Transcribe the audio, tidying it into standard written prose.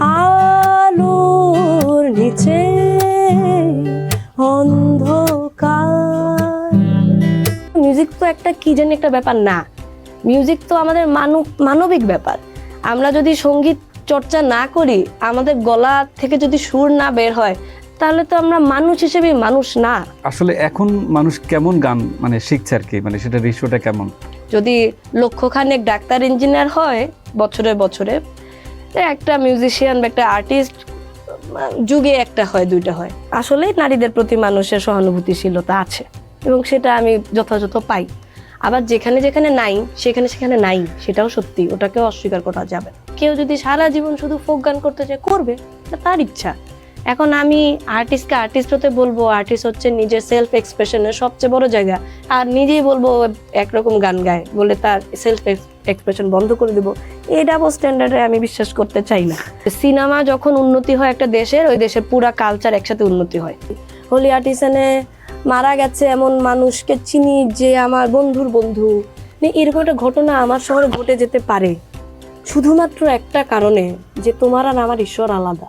আলোর নিচে অন্ধকার। মিউজিক তো একটা কি জানি একটা ব্যাপার না, মিউজিক তো আমাদের মানবিক ব্যাপার। আমরা যদি সঙ্গীত চর্চা না করি, আমাদের গলা থেকে যদি সুর না বের হয়, তাহলে তো আমরা মানুষ হিসেবে মানুষ না। আসলে এখন মানুষ কেমন গান মানে শিখছে আর কি, মানে সেটা রেশিওটা কেমন? যদি লক্ষখানেক ডাক্তার ইঞ্জিনিয়ার হয় বছরে বছরে, একটা মিউজিশিয়ান বা একটা আর্টিস্ট যুগে একটা হয়, দুইটা হয়। আসলে নারীদের প্রতি মানুষের সহানুভূতিশীলতা আছে এবং সেটা আমি যথাযথ পাই। আবার যেখানে যেখানে নাই সেখানে সেখানে নাই, সেটাও সত্যি, ওটাকেও অস্বীকার করা যাবে। কেউ যদি সারা জীবন শুধু ফোক গান করতে চায়, করবে, এটা তার ইচ্ছা। এখন আমি আর্টিস্টকে আর্টিস্ট হতে বলবো, আর্টিস্ট হচ্ছে নিজের সেলফ এক্সপ্রেশনের সবচেয়ে বড় জায়গা, আর নিজেই বলবো একরকম গান গায় বলে তার সেলফ এক্সপ্রেশন বন্ধ করে দেবো, এই ডাবল স্ট্যান্ডার্ডে আমি বিশ্বাস করতে চাই না। সিনেমা যখন উন্নতি হয় একটা দেশের, ওই দেশের পুরা কালচার একসাথে উন্নতি হয়। হোলি আর্টিসানে মারা গেছে এমন মানুষকে চিনি যে আমার বন্ধুর বন্ধু, এরকম একটা ঘটনা আমার শহরে ঘটে যেতে পারে শুধুমাত্র একটা কারণে, যে তোমার আর আমার ঈশ্বর আলাদা।